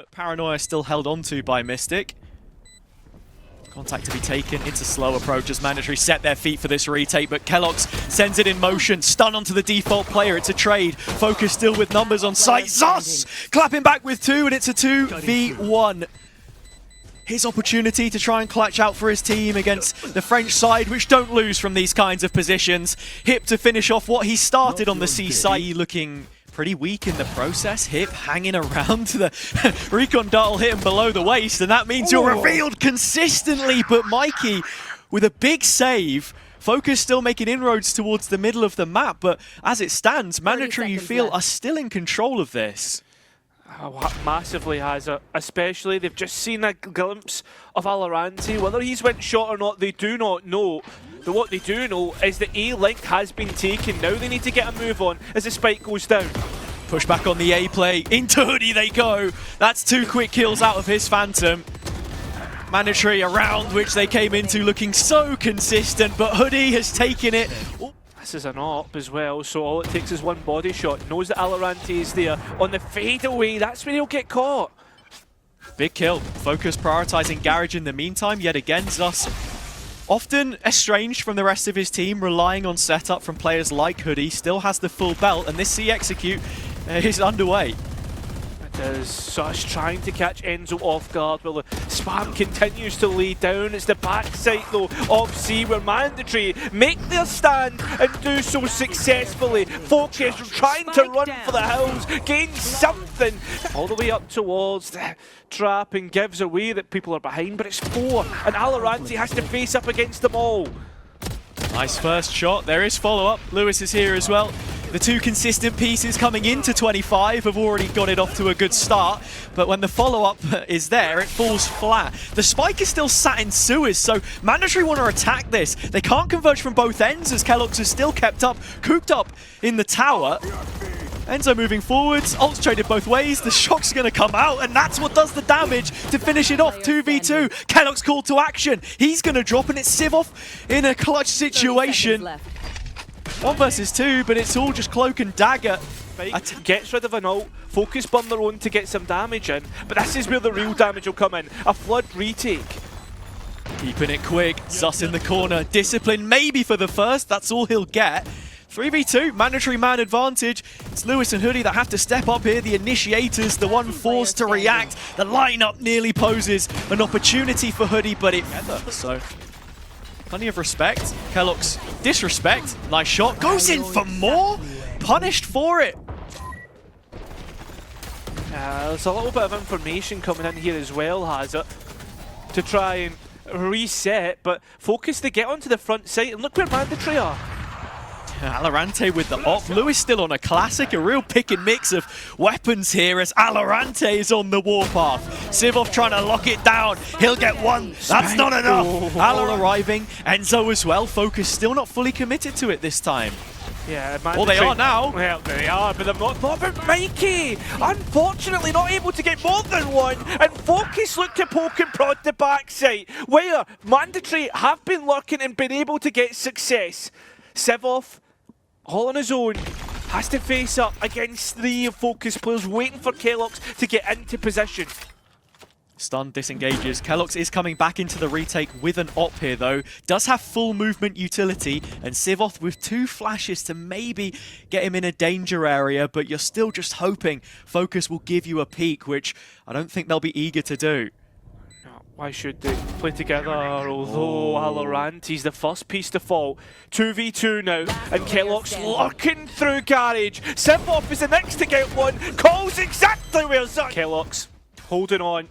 But Paranoia still held onto by Mystic. Contact to be taken. It's a slow approach as Mandatory set their feet for this retake, but Kellogg's sends it in motion. Stun onto the default player. It's a trade. Focus still with numbers on site. Zus clapping back with 2, and it's a 2v1. His opportunity to try and clutch out for his team against the French side, which don't lose from these kinds of positions. Hip to finish off what he started on the C side, looking pretty weak in the process. Hip hanging around to the recon dart hit him below the waist, and that means you're revealed consistently. But Mikey with a big save. Focus still making inroads towards the middle of the map, but as it stands, Mandatory, you feel, are still in control of this. Massively has it, especially they've just seen a glimpse of valorant. Whether he's went shot or not, they do not know. But what they do know is that A-Link has been taken. Now they need to get a move on as the spike goes down. Push back on the A play. Into Hoodie they go. That's 2 quick kills out of his Phantom. Mandatory, a round which they came into looking so consistent, but Hoodie has taken it. This is an AWP as well, so all it takes is one body shot. Knows that Valorant is there. On the fadeaway, that's where he'll get caught. Big kill. Focus prioritizing Garage in the meantime. Yet again, Zus often estranged from the rest of his team, relying on setup from players like Hoodie. Still has the full belt, and this C execute is underway. Is Sus trying to catch Enzo off guard while the spam continues to lay down. It's the backside though of C where Mandatory make their stand and do so successfully. Focus trying to run for the hills, gain something all the way up towards the trap and gives away that people are behind, but it's 4 and Alaranti has to face up against them all. Nice first shot. There is follow-up. Lewis is here as well. The 2 consistent pieces coming into 25 have already got it off to a good start, but when the follow-up is there, it falls flat. The spike is still sat in sewers, so Mandatory want to attack this. They can't converge from both ends as Kellogg's is still kept up, cooped up in the tower. Enzo moving forwards, ult's traded both ways, the shock's going to come out, and that's what does the damage to finish it off. 2v2, Kellogg's called to action. He's going to drop, and it's Sivov in a clutch situation. 1 versus 2, but it's all just cloak and dagger. Gets rid of an ult, Focus burn their own to get some damage in, but this is where the real damage will come in. A flood retake. Keeping it quick, Zus in the corner. Discipline maybe for the first, that's all he'll get. 3v2, Mandatory man advantage. It's Lewis and Hoodie that have to step up here. The initiators, the one forced to react. The lineup nearly poses an opportunity for Hoodie, but it so plenty of respect. Kellogg's disrespect. Nice shot. Goes in for more. Punished for it. There's a little bit of information coming in here as well, has it? To try and reset, but Focus to get onto the front site, and look where Mandatory are. Alorante with the op. Lewis still on a classic, a real pick and mix of weapons here as Alorante is on the warpath. Sivov trying to lock it down. He'll get 1. That's not enough. Alor arriving. Enzo as well. Focus still not fully committed to it this time. Yeah, well, they are now. Well, they are, but they're not. What about Mikey? Unfortunately, not able to get more than 1. And Focus look to poke and prod the backside, where Mandatory have been lurking and been able to get success. Sivov, all on his own, has to face up against 3 Focus players waiting for Kellogg's to get into position. Stun disengages. Kellogg's is coming back into the retake with an op here though. Does have full movement utility, and Sivov with 2 flashes to maybe get him in a danger area, but you're still just hoping Focus will give you a peek, which I don't think they'll be eager to do. Why should they play together? Although Alaranti's the first piece to fall. 2v2 now, and Kellogg's lurking through Garage. Sivov is the next to get 1. Calls exactly where Zus. Kellogg's holding on.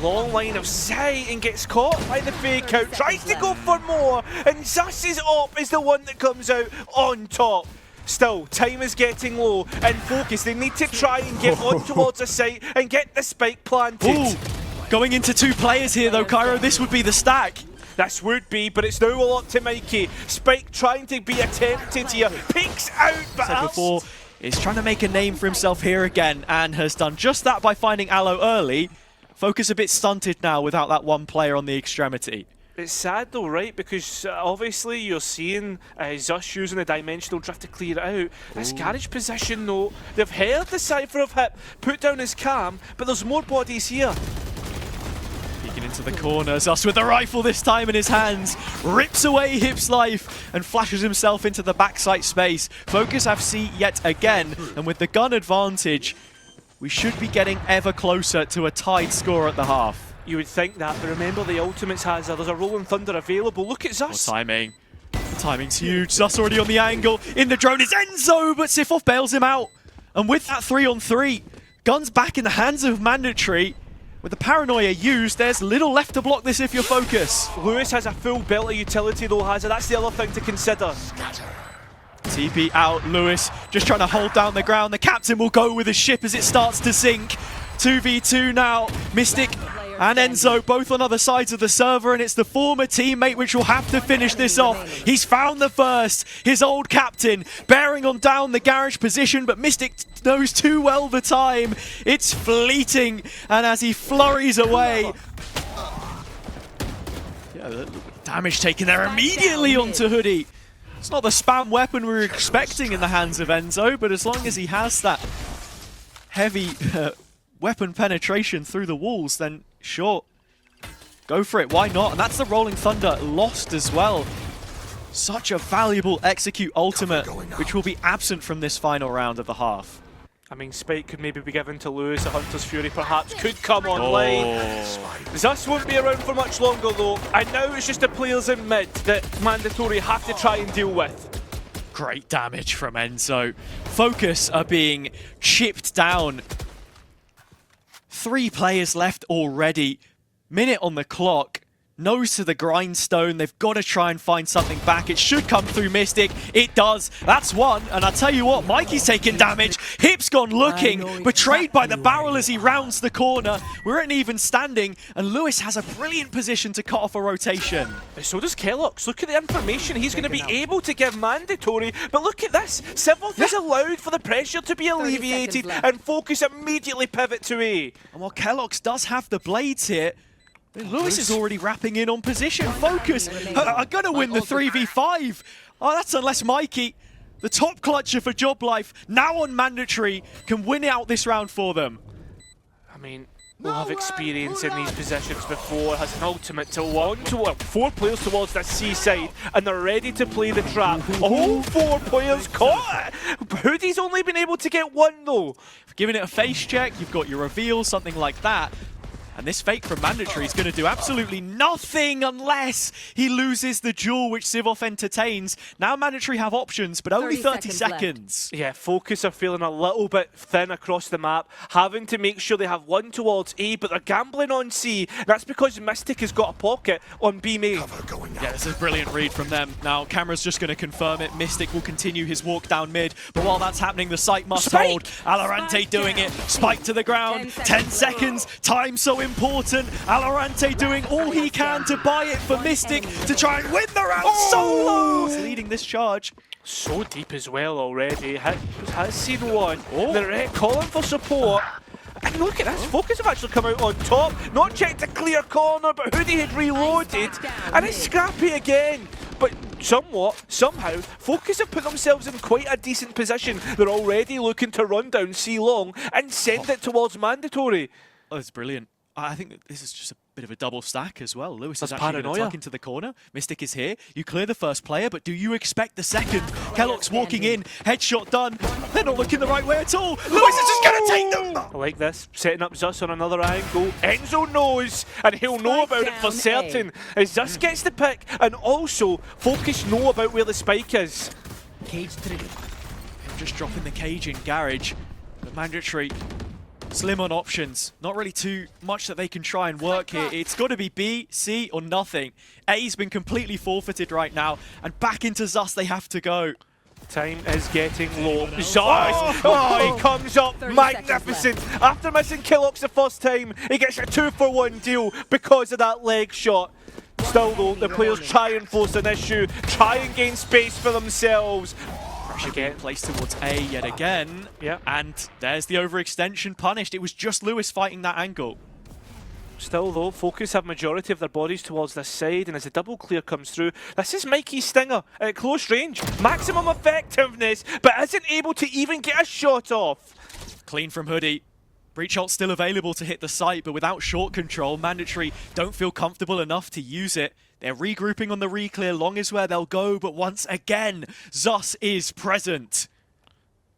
Long line of sight and gets caught by the fake out. Tries to go for more, and Zus's op is the one that comes out on top. Still, time is getting low, and Focus, they need to try and get on towards a site and get the spike planted. Ooh. Going into 2 players here though, Cairo, this would be the stack. This would be, but it's now all up to Mikey. Spike trying to be attempted here, peeks out, but said before, is trying to make a name for himself here again, and has done just that by finding Aloe early. Focus a bit stunted now without that 1 player on the extremity. It's sad though, right? Because obviously you're seeing Zeus using the dimensional drift to clear it out. This garage position though, they've heard the Cypher of Hip put down his cam, but there's more bodies here. Peeking into the corner, Zeus with the rifle this time in his hands, rips away Hip's life and flashes himself into the backside space. FOKUS FC yet again, and with the gun advantage, we should be getting ever closer to a tied score at the half. You would think that, but remember the ultimates has there's a Rolling Thunder available. Look at Zeus. Timing. The timing's huge. Zeus already on the angle. In the drone is Enzo, but Sifov bails him out. And with that 3-on-3, guns back in the hands of Mandatory. With the paranoia used, there's little left to block this if you're FOKUS. Lewis has a full belt of utility though, has it? That's the other thing to consider. TP out, Lewis just trying to hold down the ground. The captain will go with his ship as it starts to sink. 2v2 now. Mystic and Enzo both on other sides of the server, and it's the former teammate which will have to finish this off. He's found the first, his old captain, bearing on down the garage position, but Mystic knows too well the time. It's fleeting, and as he flurries away... Yeah, the damage taken there immediately onto Hoodie. It's not the spam weapon we were expecting in the hands of Enzo, but as long as he has that heavy weapon penetration through the walls, then sure, go for it, why not? And that's the Rolling Thunder lost as well. Such a valuable execute ultimate, which will be absent from this final round of the half. I mean, Spike could maybe be given to Lewis. A Hunter's Fury perhaps could come online. Zeus won't be around for much longer though. And now it's just the players in mid that Mandatory have to try and deal with. Great damage from Enzo. FOKUS are being chipped down. 3 players left already. Minute on the clock. Nose to the grindstone. They've got to try and find something back. It should come through Mystic. It does. That's one. And I'll tell you what, Mikey's taking damage. Hip's gone looking. Betrayed by the barrel as he rounds the corner. We're at an even standing. And Lewis has a brilliant position to cut off a rotation. So does Kellox. Look at the information he's going to be able to give Mandatory. But look at this. Sivov is allowed for the pressure to be alleviated. And FOKUS immediately pivot to A. And while Kellox does have the blades here, Lewis is already wrapping in on position. FOKUS are going to win the 3v5. Oh, that's unless Mikey, the top clutcher for Job Life, now on Mandatory, can win out this round for them. I mean, we'll have experience in these positions before. Has an ultimate to one, 4 players towards that seaside, and they're ready to play the trap. All 4 players caught it. Hoodie's only been able to get 1 though. Giving it a face check, you've got your reveal, something like that. And this fake from Mandatory is going to do absolutely nothing unless he loses the duel which Sivov entertains. Now Mandatory have options, but only 30 seconds. Yeah, FOKUS are feeling a little bit thin across the map, having to make sure they have 1 towards A, but they're gambling on C. That's because Mystic has got a pocket on B main. Yeah, this is a brilliant read from them. Now, camera's just going to confirm it. Mystic will continue his walk down mid, but while that's happening, the site must hold. Alorante doing it. Spike to the ground. 10 seconds. Time so important. Alorante doing all he can to buy it for Mystic to try and win the round solo. He's leading this charge. So deep as well already. Has seen 1. They're calling for support. And look at this, FOKUS have actually come out on top. Not checked a clear corner, but Hoodie had reloaded. And it's scrappy again. But somehow, FOKUS have put themselves in quite a decent position. They're already looking to run down C long and send it towards Mandatory. Oh, it's brilliant. I think that this is just a bit of a double stack as well. Lewis is actually going to tuck into the corner. Mystic is here. You clear the first player, but do you expect the second? Kellox walking in. Headshot done. They're not looking the right way at all. Lewis is just going to take them. I like this. Setting up Zeus on another angle. Enzo knows, and he'll know about it for certain. As Zeus gets the pick, and also FOKUS know about where the spike is. Cage triggered. Just dropping the cage in garage. But Mandatory slim on options. Not really too much that they can try and work here. It's got to be B, C, or nothing. A's been completely forfeited right now, and back into Zeus they have to go. Time is getting low. Zeus! Oh, he comes up magnificent. After missing Kellox the first time, he gets a 2-for-1 deal because of that leg shot. Still though, the players try and force an issue, try and gain space for themselves. Pressure getting placed towards A yet again. Yeah. And there's the overextension punished. It was just Lewis fighting that angle. Still though, Focus have majority of their bodies towards this side, and as the double clear comes through, this is Mikey's stinger at close range. Maximum effectiveness, but isn't able to even get a shot off. Clean from Hoodie. Breach ult still available to hit the site, but without short control, Mandatory don't feel comfortable enough to use it. They're regrouping on the re-clear, long is where they'll go, but once again, Zus is present.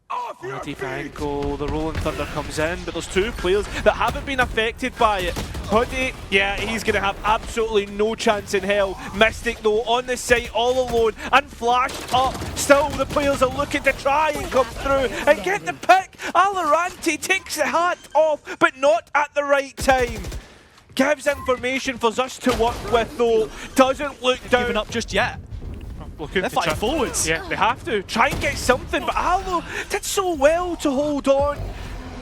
A deep angle, the Rolling Thunder comes in, but there's two players that haven't been affected by it. Hoodie, yeah, he's going to have absolutely no chance in hell. Mystic, though, on the site all alone and flashed up. Still, the players are looking to try and come through and get the pick. Valorant takes the hat off, but not at the right time. Gives information for Zus to work with, though. Doesn't look down. Giving up just yet. They're fighting forwards. Yeah, they have to. Try and get something, but Alo did so well to hold on.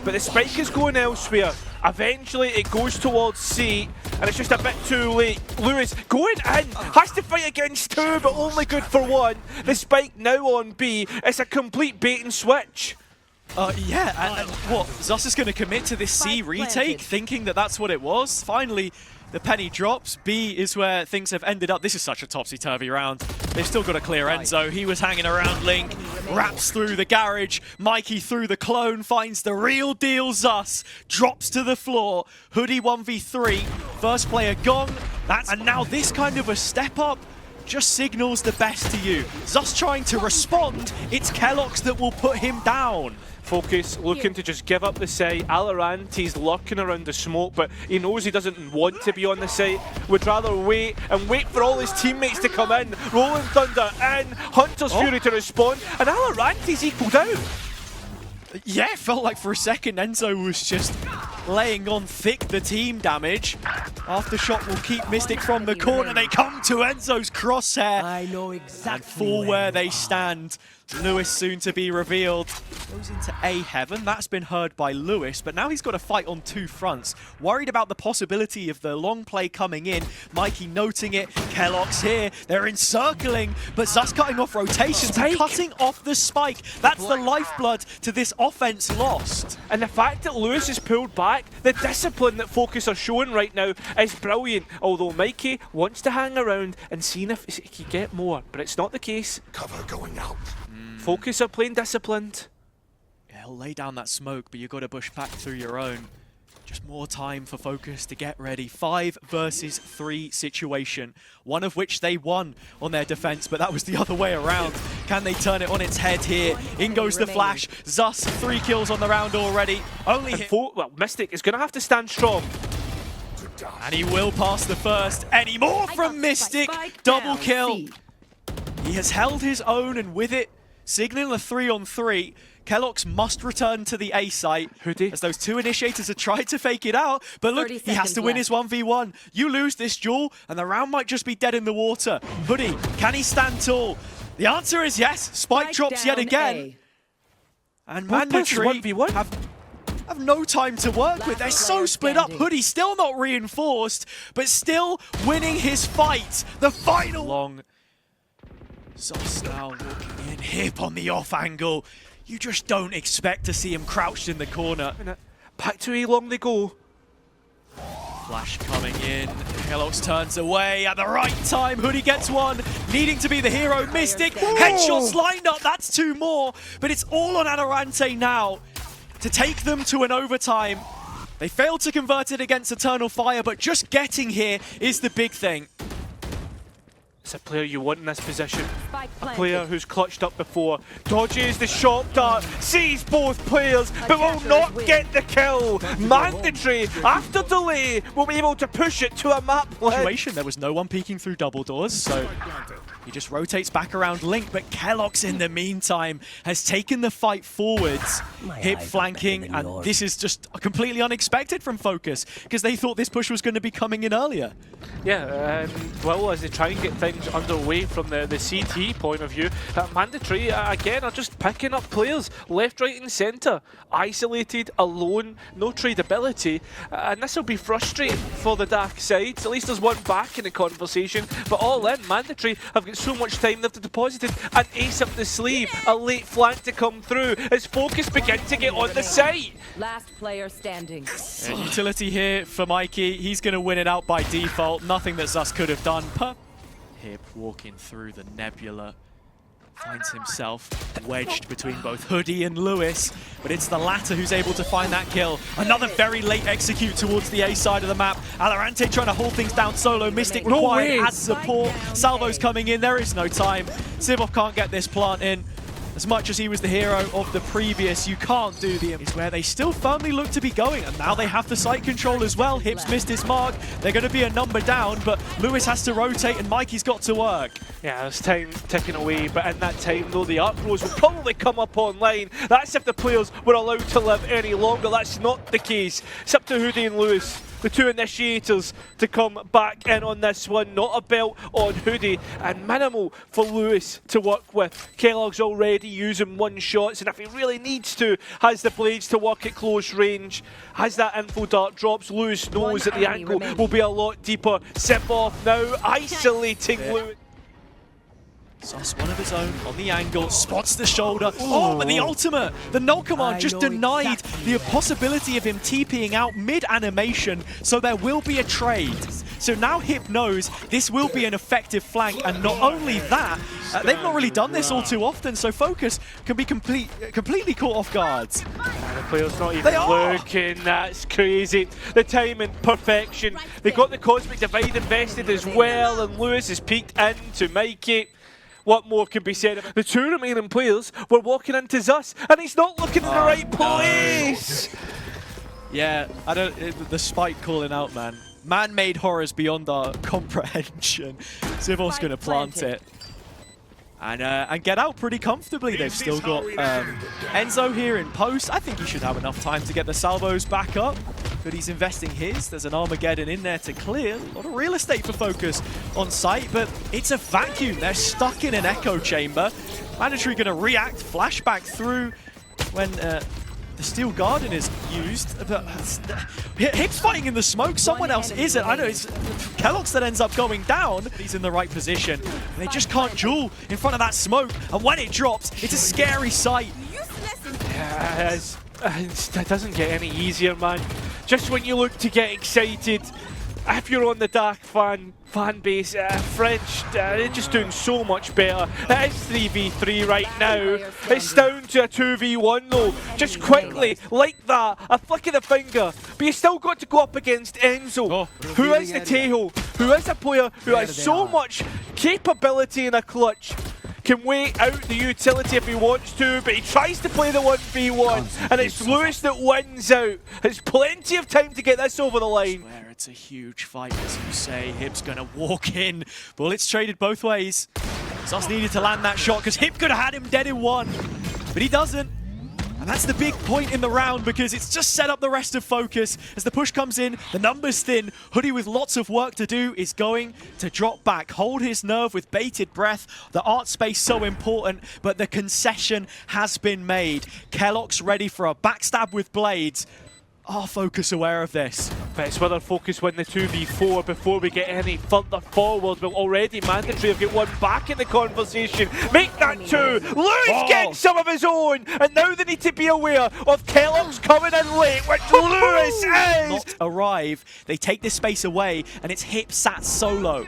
But the spike is going elsewhere. Eventually it goes towards C, and it's just a bit too late. Lewis going in, has to fight against two, but only good for one. The spike now on B. It's a complete bait and switch. Yeah, and what? Zus is going to commit to this C retake, thinking that that's what it was. Finally, the penny drops. B is where things have ended up. This is such a topsy-turvy round. They've still got a clear Enzo. He was hanging around Link, wraps through the garage. Mikey through the clone, finds the real deal Zus, drops to the floor. Hoodie 1v3, first player gone. And now this kind of a step up just signals the best to you. Zus trying to respond. It's Kelox that will put him down. Focus looking to just give up the site. Valorant, he's lurking around the smoke, but he knows he doesn't want to be on the site. Would rather wait and wait for all his teammates to come in. Rolling Thunder in, Hunter's Fury to respond, and Valorant is equaled out. Yeah, it felt like for a second Enzo was just laying on thick the team damage. Aftershock will keep Mystic from the corner. They come to Enzo's crosshair. I know exactly. And fall where they stand. Lewis soon to be revealed. Goes into A heaven. That's been heard by Lewis, but now he's got to fight on two fronts. Worried about the possibility of the long play coming in. Mikey noting it. Kelox here. They're encircling, but Zus cutting off rotations and cutting off the spike. That's the lifeblood to this offense lost. And the fact that Lewis is pulled back, the discipline that Focus are showing right now is brilliant. Although Mikey wants to hang around and see if he can get more, but it's not the case. Cover going out. Focus are playing disciplined. Yeah, he'll lay down that smoke, but you've got to push back through your own. Just more time for Focus to get ready. 5 versus 3 situation, one of which they won on their defense, but that was the other way around. Can they turn it on its head here? In goes the flash. Zus, 3 kills on the round already. Only hit. Well, Mystic is going to have to stand strong. And he will pass the first. Any more from Mystic? Double kill. He has held his own, and with it, signaling a 3-on-3. Kelox must return to the A site. Hoodie. As those two initiators have tried to fake it out. But look, he has to win his 1v1. You lose this duel, and the round might just be dead in the water. Hoodie, can he stand tall? The answer is yes. Spike drops yet again. And Mandatory have no time to work with. They're so split up. Hoodie still not reinforced, but still winning his fight. The final long. Zus now walking in, hip on the off angle. You just don't expect to see him crouched in the corner. Back to A long they go. Flash coming in. Kelox turns away at the right time. Hoodie gets one, needing to be the hero. Mystic, headshots lined up. That's 2 more. But it's all on Valorant now to take them to an overtime. They failed to convert it against Eternal Fire, but just getting here is the big thing. It's a player you want in this position. A player who's clutched up before. Dodges the shot dart, sees both players, but will not get the kill. Mandatory, after delay, will be able to push it to a map Situation. There was no one peeking through double doors, so he just rotates back around Link, but Kelox in the meantime has taken the fight forwards, hip flanking, and this is just completely unexpected from Focus, because they thought this push was going to be coming in earlier. Yeah, well, as they try and get things underway from the CT point of view, Mandatory, again, are just picking up players left, right and centre. Isolated, alone, no tradability, and this will be frustrating for the dark sides. At least there's one back in the conversation, but all in, Mandatory have got spent so much time, they've deposited an ace up the sleeve, a late flank to come through as FOKUS begin to get on the site. Last player standing. Utility here for Mikey. He's going to win it out by default. Nothing that Zus could have done. Hip walking through the nebula. Finds himself wedged between both Hoodie and Lewis, but it's the latter who's able to find that kill. Another very late execute towards the A side of the map. Valorant trying to hold things down solo. Mystic required as support. Salvo's coming in. There is no time. Sivov can't get this plant in. As much as he was the hero of the previous, you can't do the... Is where they still firmly look to be going, and now they have the site control as well. Hips missed his mark. They're going to be a number down, but Lewis has to rotate, and Mikey's got to work. Yeah, there's time ticking away, but in that time, though, the uprose will probably come up online. That's if the players were allowed to live any longer. That's not the case. It's up to Hoodie and Lewis, the two initiators, to come back in on this one. Not a belt on Hoodie, and minimal for Lewis to work with. Kellogg's already using one shots, and if he really needs to, has the blades to work at close range. As that info dart drops, Lewis knows that the angle will be a lot deeper. Sip-off now, isolating Lewis. Sus, one of his own on the angle, spots the shoulder. Oh, but the ultimate! The null command just denied the possibility of him TPing out mid-animation, so there will be a trade. So now Hip knows this will be an effective flank, and not only that, they've not really done this all too often, so FOKUS can be completely caught off guard. The player's not even looking, that's crazy. The timing, perfection. They got the Cosmic Divide invested as well, and Lewis has peeked into Mikey. What more can be said? The two remaining players were walking into Zus, and he's not looking in the right place! Yeah, the spike calling out, man. Man-made horrors beyond our comprehension. Sivov's going to plant it. And get out pretty comfortably. They've still got Enzo here in post. I think he should have enough time to get the salvos back up. But he's investing his. There's an Armageddon in there to clear. A lot of real estate for FOKUS on site, but it's a vacuum. They're stuck in an echo chamber. Mandatory going to react, flashback through when the Steel Garden is used. But Hip's fighting in the smoke. Someone else isn't. I know it's Kellogg's that ends up going down. He's in the right position. And they just can't duel in front of that smoke. And when it drops, it's a scary sight. Yeah, it doesn't get any easier, man. Just when you look to get excited, if you're on the Dark fan base, French, they're just doing so much better. It is 3v3 right now. It's down to a 2v1 though. Just quickly, like that, a flick of the finger. But you still got to go up against Enzo, who is the Tejo, who is a player who has so much capability in a clutch. Can wait out the utility if he wants to, but he tries to play the 1v1, and it's Lewis that wins out. There's plenty of time to get this over the line. It's a huge fight, as you say. Hip's going to walk in. Bullets traded both ways. Zus needed to land that shot, because Hip could have had him dead in one, but he doesn't. And that's the big point in the round, because it's just set up the rest of FOKUS. As the push comes in, the numbers thin. Hoodie with lots of work to do is going to drop back. Hold his nerve with bated breath. The art space so important, but the concession has been made. Kellogg's ready for a backstab with blades. Are FOKUS aware of this? But it's whether FOKUS win the 2v4 before we get any further forward. But already Mandatory have got one back in the conversation. Make that two. Lewis getting some of his own. And now they need to be aware of Kellogg's coming in late, which Lewis is. Not arrive. They take this space away, and it's Hip sat solo.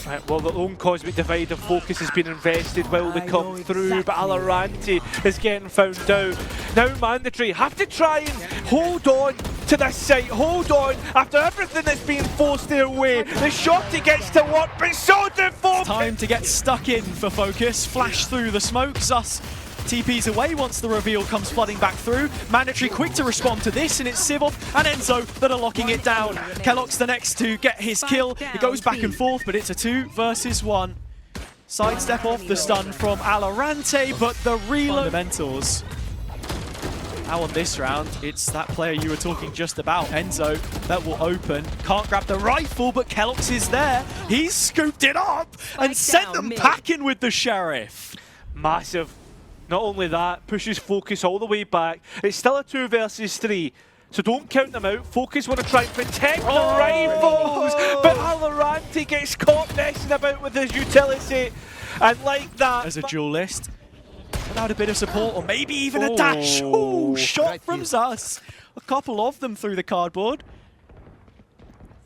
Right, well, the own Cosmic Divide of FOKUS has been invested while they come through, but Valorant is getting found out. Now Mandatory have to try and hold on to this site, hold on after everything that's being forced their way. The shot he gets to work, but so do FOKUS! Time to get stuck in for FOKUS. Flash through the smoke. Zus TP's away once the reveal comes flooding back through. Mandatory quick to respond to this, and it's Sivov and Enzo that are locking it down. Kellogg's the next to get his kill. It goes back and forth, but it's a 2 versus 1. Sidestep off the stun from Alorante, but the reload fundamentals. Now on this round, it's that player you were talking just about, Enzo, that will open. Can't grab the rifle, but Kellogg's is there. He's scooped it up and sent them packing with the Sheriff. Massive. Not only that, pushes FOKUS all the way back. It's still a 2 versus 3. So don't count them out. Focus want to try and protect the rifles, but valorant gets caught messing about with his utility, and like that. As a duelist, without a bit of support, or maybe even a dash. Ooh, shot from Zas. A couple of them through the cardboard.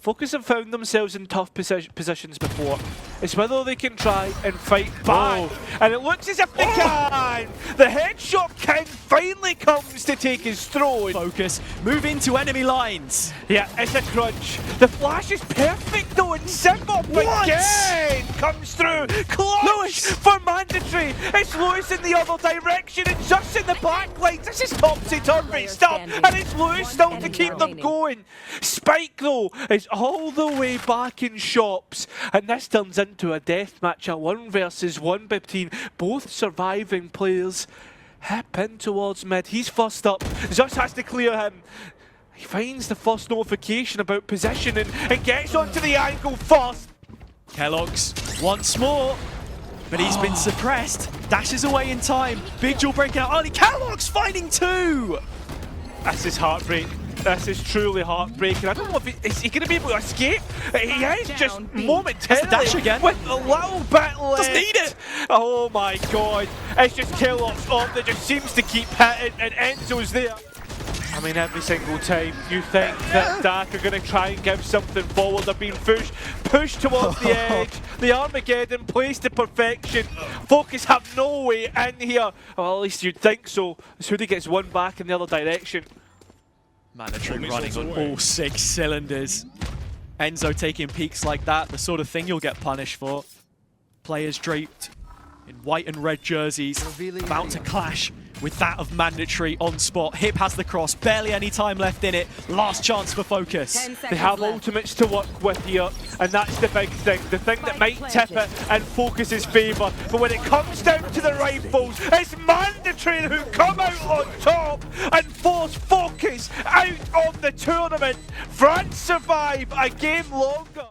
FOKUS have found themselves in tough positions before. It's whether they can try and fight back. And it looks as if they can! The headshot king finally comes to take his throne. FOKUS move into enemy lines. Yeah, it's a crunch. The flash is perfect though, and Simba again comes through. Clutch Lewis for mandatory. It's Lewis in the other direction and just in the back line. This is topsy-turvy stuff, and it's Lewis still to keep them going. Spike though is all the way back in shops, and this turns into a deathmatch, a 1 versus 1 between both surviving players. Hip in towards mid, he's first up, Zeus has to clear him. He finds the first notification about position and gets onto the angle first. Kellogg's once more, but he's been suppressed. Dashes away in time. Big Jewel breaking out early. Kellogg's finding 2. This is heartbreak. This is truly heartbreaking. I don't know if is he going to be able to escape. He is just momentarily dash again. with a little bit left. Doesn't need it. Oh my god. It's just Kellogg's up that just seems to keep hitting, and Enzo's there. I mean, every single time you think that Dak are going to try and give something forward, they're being pushed towards the edge. The Armageddon plays to perfection. FOKUS have no way in here. Well, at least you'd think so. As Hoodie gets one back in the other direction. Mandatory running on all 6 cylinders. Enzo taking peeks like that, the sort of thing you'll get punished for. Players draped in white and red jerseys, about to clash with that of Mandatory on spot. Hip has the cross, barely any time left in it. Last chance for FOKUS. They have ultimates to work with here, and that's the big thing. The thing that might tip it in FOKUS's favour. But when it comes down to the rifles, it's Mandatory who come out on top and force FOKUS out of the tournament. France survive a game longer.